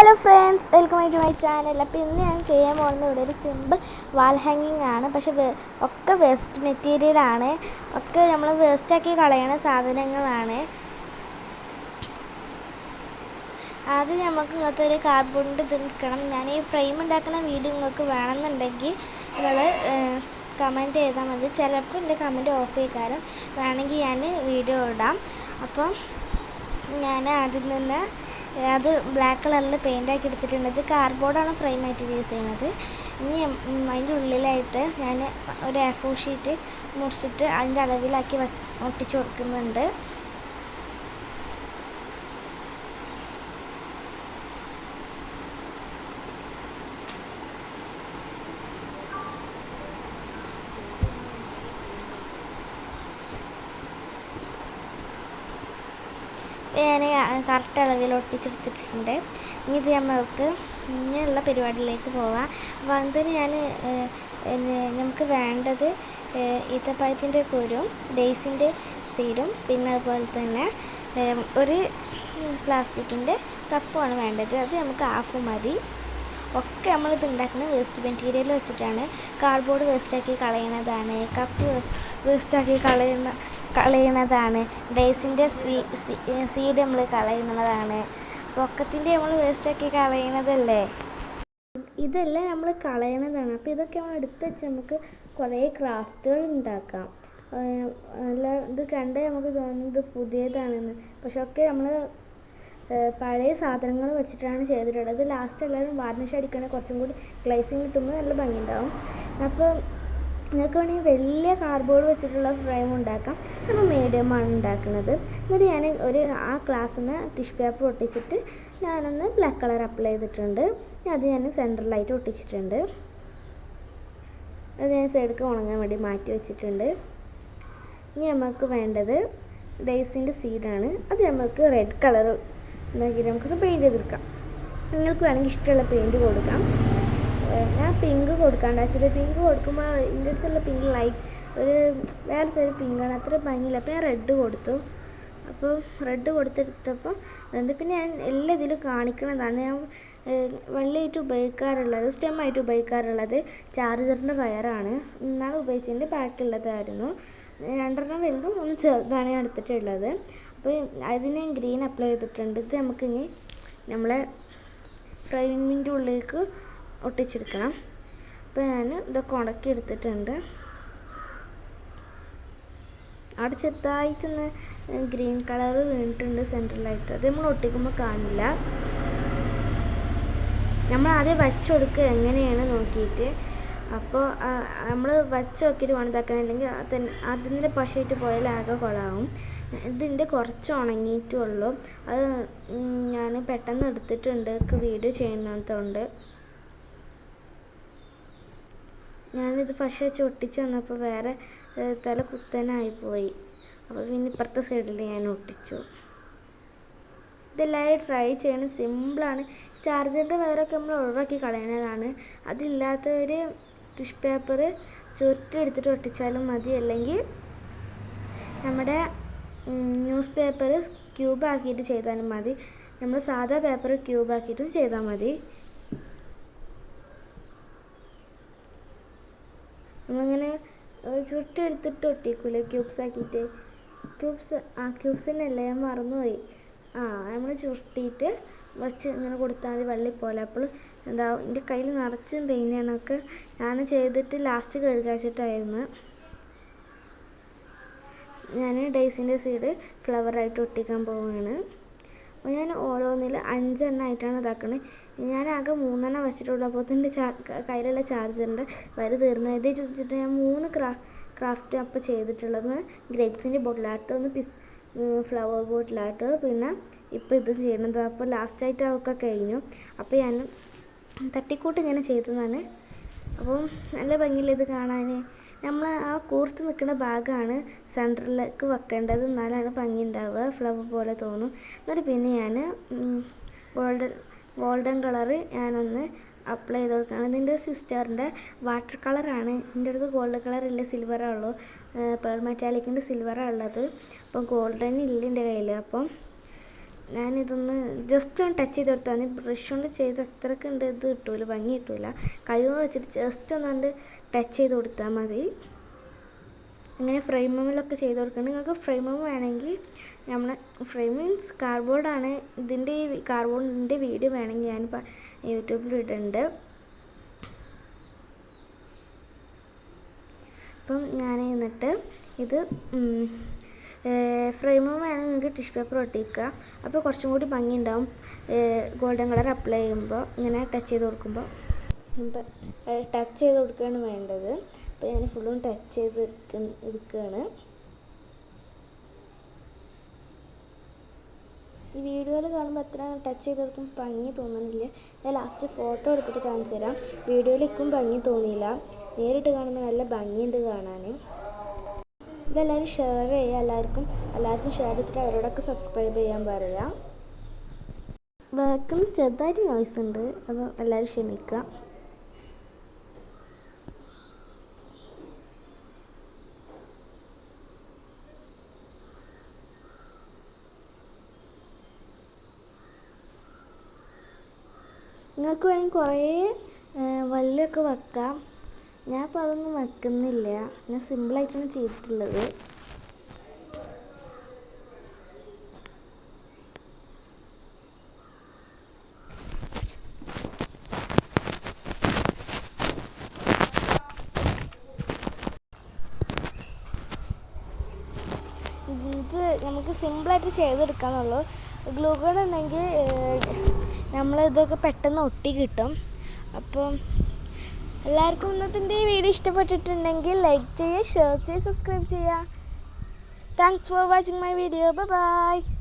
Hello friends, welcome to my channel. അപ്പോൾ ഇന്ന് ഞാൻ ചെയ്യാൻ പോകുന്നത് ഇവിടെ ഒരു സിമ്പിൾ വാൾ ഹാങ്ങിങ് ആണ്. പക്ഷേ ഒക്കെ വേസ്റ്റ് മെറ്റീരിയലാണ്, ഒക്കെ നമ്മൾ വേസ്റ്റാക്കി കളയണ സാധനങ്ങളാണ്. ആദ്യം നമുക്ക് ഇങ്ങനത്തെ ഒരു കാർഡ്ബോർഡിൻ്റെ ഇത് എടുക്കണം. ഞാൻ ഈ ഫ്രെയിം ഉണ്ടാക്കുന്ന വീഡിയോ നിങ്ങൾക്ക് വേണമെന്നുണ്ടെങ്കിൽ നിങ്ങൾ കമൻറ്റ് ചെയ്താൽ മതി. ചിലപ്പോൾ എൻ്റെ കമൻറ്റ് ഓഫ് ചെയ്താലും വേണമെങ്കിൽ ഞാൻ വീഡിയോ ഇടാം. അപ്പം ഞാൻ ആദ്യം തന്നെ അത് ബ്ലാക്ക് കളറിൽ പെയിൻ്റാക്കി എടുത്തിട്ടുണ്ട്. ഇത് കാർഡ്ബോർഡാണ് ഫ്രെയിമായിട്ട് യൂസ് ചെയ്യുന്നത്. ഇനി അതിൻ്റെ ഉള്ളിലായിട്ട് ഞാൻ ഒരു A4 ഷീറ്റ് മുറിച്ചിട്ട് അതിൻ്റെ അളവിലാക്കി ഒട്ടിച്ച് കൊടുക്കുന്നുണ്ട്. ഞാൻ കറക്റ്റ് അളവിൽ ഒട്ടിച്ചെടുത്തിട്ടുണ്ട്. ഇനി ഇത് നമ്മൾക്ക് ഇങ്ങനെയുള്ള പരിപാടിയിലേക്ക് പോവാം. അപ്പോൾ അതിന് നമുക്ക് വേണ്ടത് ഈത്തപ്പഴത്തിൻ്റെ കുരും, ഡേയ്സിൻ്റെ സീഡും, പിന്നെ അതുപോലെ തന്നെ ഒരു പ്ലാസ്റ്റിക്കിൻ്റെ കപ്പുമാണ് വേണ്ടത്. അത് നമുക്ക് ഹാഫ് മതി. ഒക്കെ നമ്മളിത് ഉണ്ടാക്കുന്ന വേസ്റ്റ് മെറ്റീരിയൽ വെച്ചിട്ടാണ്. കാർഡ്ബോർഡ് വേസ്റ്റാക്കി കളയണതാണ്, കപ്പ് വേസ്റ്റാക്കി കളയണതാണ്, ഡേയ്സിൻ്റെ സീഡ് നമ്മൾ കളയുന്നതാണ്, പൊക്കത്തിൻ്റെ നമ്മൾ വേസ്റ്റാക്കി കളയണതല്ലേ, ഇതെല്ലാം നമ്മൾ കളയണതാണ്. അപ്പോൾ ഇതൊക്കെ നമ്മൾ എടുത്ത് വെച്ച് നമുക്ക് കുറേ ക്രാഫ്റ്റുകൾ ഉണ്ടാക്കാം. അല്ല, ഇത് കണ്ട് നമുക്ക് തോന്നുന്നത് പുതിയതാണെന്ന്, പക്ഷെ ഒക്കെ നമ്മൾ പഴയ സാധനങ്ങൾ വെച്ചിട്ടാണ് ചെയ്തിട്ടുള്ളത്. ലാസ്റ്റ് എല്ലാവരും വാർണിഷ് അടിക്കണേ കുറച്ചും കൂടി ഗ്ലേസിങ് കിട്ടുമ്പോൾ നല്ല ഭംഗിയുണ്ടാവും. അപ്പോൾ നിങ്ങൾക്ക് വേണമെങ്കിൽ വലിയ കാർഡ്ബോർഡ് വെച്ചിട്ടുള്ള ഫ്രെയിം ഉണ്ടാക്കാം. നമ്മൾ മീഡിയമാണ് ഉണ്ടാക്കുന്നത്. എന്നിട്ട് ഞാൻ ആ ഗ്ലാസ്സിന് ടിഷ്യൂ പേപ്പർ ഒട്ടിച്ചിട്ട് ഞാനൊന്ന് ബ്ലാക്ക് കളർ അപ്ലൈ ചെയ്തിട്ടുണ്ട്. അത് ഞാൻ സെൻറ്ററിലായിട്ട് ഒട്ടിച്ചിട്ടുണ്ട്. അത് ഞാൻ സൈഡിലേക്ക് ഉണങ്ങാൻ വേണ്ടി മാറ്റി വെച്ചിട്ടുണ്ട്. ഇനി നമുക്ക് വേണ്ടത് ഡേയ്സിൻ്റെ സീഡാണ്. അത് നമുക്ക് റെഡ് കളർ ഉണ്ടാക്കിയിട്ട് നമുക്കത് പെയിൻറ്റ് ചെയ്തെടുക്കാം. നിങ്ങൾക്ക് വേണമെങ്കിൽ ഇഷ്ടമുള്ള പെയിൻറ്റ് കൊടുക്കാം. ഞാൻ പിങ്ക് കൊടുക്കാണ്ട് വെച്ചിട്ട്, പിങ്ക് കൊടുക്കുമ്പോൾ ഇതിൻ്റെ അടുത്തുള്ള പിങ്ക് ഒരു വേറത്തെ ഒരു പിങ്കാണ്, അത്ര ഭംഗിയില്ല. അപ്പോൾ ഞാൻ റെഡ് കൊടുത്തു. അപ്പോൾ റെഡ് കൊടുത്തെടുത്തപ്പോൾ പിന്നെ ഞാൻ എല്ലാ ഇതിലും കാണിക്കണതാണ്. ഞാൻ വള്ളിയായിട്ട് ഉപയോഗിക്കാറുള്ളത്, സ്റ്റെമ്മായിട്ട് ഉപയോഗിക്കാറുള്ളത് ചാർജറിൻ്റെ വയറാണ്. ഇന്നാൾ ഉപയോഗിച്ചതിൻ്റെ ബാക്കിയുള്ളതായിരുന്നു. 2 വലുതും 1 ചെറുതാണ് ഞാൻ എടുത്തിട്ടുള്ളത്. അപ്പോൾ അതിന് ഞാൻ ഗ്രീൻ അപ്ലൈ ചെയ്തിട്ടുണ്ട്. ഇത് നമുക്കിനി നമ്മളെ ഫ്രെയിമിൻ്റെ ഉള്ളിലേക്ക് ഒട്ടിച്ചെടുക്കണം. അപ്പോൾ ഞാൻ ഇതൊക്കെ ഉണക്കി എടുത്തിട്ടുണ്ട്. അവിടെ ചെറുതായിട്ടൊന്ന് ഗ്രീൻ കളർ വീണിട്ടുണ്ട് സെൻറ്ററിലായിട്ട്. അത് നമ്മൾ ഒട്ടിക്കുമ്പോൾ കാണില്ല. നമ്മൾ ആദ്യം വച്ചുകൊടുക്കുക എങ്ങനെയാണ് നോക്കിയിട്ട്. അപ്പോൾ നമ്മൾ വച്ച് നോക്കിയിട്ട് വേണം ഇതാക്കാൻ, അല്ലെങ്കിൽ അതിൻ്റെ പശയിട്ട് പോയാൽ ആകെ കൊളാവും. ഇതിൻ്റെ കുറച്ച് ഉണങ്ങിയിട്ടുള്ളൂ. അത് ഞാൻ പെട്ടെന്ന് എടുത്തിട്ടുണ്ട് വീഡിയോ ചെയ്യുന്നതുകൊണ്ട്. ഞാനിത് പശ വെച്ച് ഒട്ടിച്ച് വന്നപ്പോൾ വേറെ തല കുത്തനായിപ്പോയി. അപ്പോൾ പിന്നെ ഇപ്പുറത്തെ സൈഡിൽ ഞാൻ ഒട്ടിച്ചു. ഇതെല്ലാവരും ട്രൈ ചെയ്യണം, സിമ്പിളാണ്. ചാർജറിൻ്റെ വയറൊക്കെ നമ്മൾ ഒഴിവാക്കി കളയണതാണ്. അതില്ലാത്തവർ ടിഷ്യൂ പേപ്പർ ചുരുട്ടി ഒട്ടിച്ചാലും മതി, അല്ലെങ്കിൽ നമ്മുടെ ന്യൂസ് പേപ്പർ ക്യൂബാക്കിയിട്ട് ചെയ്താലും മതി. നമ്മൾ സാധാ പേപ്പർ ക്യൂബാക്കിയിട്ടും ചെയ്താൽ മതി. നമ്മളിങ്ങനെ ചുരുട്ടി എടുത്തിട്ട് ഒട്ടിക്കൂലേ ക്യൂബ്സ് ആക്കിയിട്ട്. ക്യൂബ്സിനല്ല, ഞാൻ മറന്നുപോയി. നമ്മൾ ചുരുട്ടിയിട്ട് വച്ച് ഇങ്ങനെ കൊടുത്താൽ മതി, വള്ളി പോലെ. അപ്പോൾ എന്താ, എൻ്റെ കയ്യിൽ നിറച്ചും പെയിൻ്റാണൊക്കെ ഞാൻ ചെയ്തിട്ട് ലാസ്റ്റ് കഴുകാച്ചിട്ടായിരുന്നു. ഞാൻ ഡേയ്സിൻ്റെ സീഡ് ഫ്ലവറായിട്ട് ഒട്ടിക്കാൻ പോവുകയാണ്. അപ്പോൾ ഞാൻ ഓരോന്നിൽ 5 എണ്ണമായിട്ടാണ് ഇതാക്കുന്നത്. ഞാൻ ആകെ 3 എണ്ണം വെച്ചിട്ടുള്ളൂ. അപ്പോൾ എൻ്റെ കയ്യിലുള്ള ചാർജറിൻ്റെ വരി തീർന്നു. ഇതേ ചോദിച്ചിട്ട് ഞാൻ 3 ക്രാഫ്റ്റ് അപ്പോൾ ചെയ്തിട്ടുള്ളത്. ഗ്രേപ്സിൻ്റെ ബോട്ടിലാട്ടോ, ഒന്ന് ഫ്ലവർ ബോട്ടിലാട്ടോ, പിന്നെ ഇപ്പോൾ ഇത് ചെയ്യണത്. അപ്പോൾ ലാസ്റ്റായിട്ട് അതൊക്കെ കഴിഞ്ഞു. അപ്പോൾ ഞാൻ തട്ടിക്കൂട്ട് ഇങ്ങനെ ചെയ്തതാണ്. അപ്പം നല്ല ഭംഗിയില്ല ഇത് കാണാൻ. നമ്മൾ ആ കൂർത്ത് നിൽക്കുന്ന ഭാഗമാണ് സെൻറ്ററിലേക്ക് വെക്കേണ്ടത്, എന്നാലാണ് ഭംഗി ഉണ്ടാവുക, ഫ്ലവർ പോലെ തോന്നും. എന്നിട്ട് പിന്നെ ഞാൻ ഗോൾഡൻ കളറ് ഞാനൊന്ന് അപ്ലൈ ചെയ്ത് കൊടുക്കുകയാണ്. ഇതിൻ്റെ സിസ്റ്ററിൻ്റെ വാട്ടർ കളറാണ്. എൻ്റെ അടുത്ത് ഗോൾഡൻ കളറില്ല, സിൽവറേ ഉള്ളൂ. പേൾ മെറ്റാലിക്കിൻ്റെ സിൽവറാണ് ഉള്ളത്. അപ്പം ഗോൾഡൻ ഇല്ല എൻ്റെ കയ്യിൽ. അപ്പം ഞാനിതൊന്ന് ജസ്റ്റ് ഒന്ന് ടച്ച് ചെയ്ത് കൊടുത്താൽ മതി. ബ്രഷ് കൊണ്ട് ചെയ്ത് അത്രയ്ക്ക് ഉണ്ട് ഇത് കിട്ടില്ല, ഭംഗി കിട്ടില്ല. കൈ കൊണ്ട് വെച്ചിട്ട് ജസ്റ്റ് ഒന്നുകൊണ്ട് ടച്ച് ചെയ്ത് കൊടുത്താൽ മതി. അങ്ങനെ ഫ്രെയിമിലൊക്കെ ചെയ്ത് കൊടുക്കണം. നിങ്ങൾക്ക് ഫ്രെയിം വേണമെങ്കിൽ നമ്മൾ ഫ്രെയിം മീൻസ് കാർഡ്ബോർഡാണ്. ഇതിൻ്റെ ഈ കാർഡ്ബോർഡിൻ്റെ വീഡിയോ വേണമെങ്കിൽ ഞാൻ യൂട്യൂബിൽ ഇടുന്നുണ്ട്. അപ്പം ഞാൻ എന്നിട്ട് ഇത് ഫ്രെയിം വേണമെങ്കിൽ നിങ്ങൾക്ക് ടിഷ്യൂ പേപ്പർ ഒട്ടിക്കുക. അപ്പോൾ കുറച്ചും കൂടി ഭംഗി ഉണ്ടാവും. ഗോൾഡൻ കളർ അപ്ലൈ ചെയ്യുമ്പോൾ ഇങ്ങനെ ടച്ച് ചെയ്ത് കൊടുക്കുമ്പോൾ ടച്ച് ചെയ്ത് കൊടുക്കുകയാണ് വേണ്ടത്. അപ്പോൾ ഞാൻ ഫുള്ളും ടച്ച് ചെയ്ത് എടുക്കുകയാണ്. ഈ വീഡിയോയിൽ കാണുമ്പോൾ അത്ര ടച്ച് ചെയ്ത് കൊടുക്കുമ്പോൾ ഭംഗി തോന്നുന്നില്ല. ഞാൻ ലാസ്റ്റ് ഫോട്ടോ എടുത്തിട്ട് കാണിച്ചു തരാം. വീഡിയോയിലേക്കും ഭംഗി തോന്നിയില്ല, നേരിട്ട് കാണുമ്പോൾ നല്ല ഭംഗിയുണ്ട് കാണാൻ. ഇതെല്ലാവരും ഷെയർ ചെയ്യുക. എല്ലാവർക്കും ഷെയർ ചെയ്തിട്ട് അവരോടൊക്കെ സബ്സ്ക്രൈബ് ചെയ്യാൻ പറയുക. ബാക്കിൽ ചെറുതായിട്ട് നോയ്സ് ഉണ്ട്, അത് എല്ലാവരും ക്ഷമിക്കുക. നിങ്ങൾക്ക് വേണമെങ്കിൽ കുറേ വള്ളിയൊക്കെ വെക്കാം. ഞാനിപ്പോൾ അതൊന്നും വെക്കുന്നില്ല. ഞാൻ സിമ്പിളായിട്ടാണ് ചെയ്തിട്ടുള്ളത്. ഇത് നമുക്ക് സിമ്പിളായിട്ട് ചെയ്തെടുക്കാമെന്നുള്ളൂ. ഗ്ലൂ ഗൺ ഉണ്ടെങ്കിൽ നമ്മളിതൊക്കെ പെട്ടെന്ന് ഒട്ടി കിട്ടും. അപ്പം എല്ലാവർക്കും ഇന്നത്തെ ഈ വീഡിയോ ഇഷ്ടപ്പെട്ടിട്ടുണ്ടെങ്കിൽ ലൈക്ക് ചെയ്യുക, ഷെയർ ചെയ്യുക, സബ്സ്ക്രൈബ് ചെയ്യുക. Thanks for watching my video. Bye bye.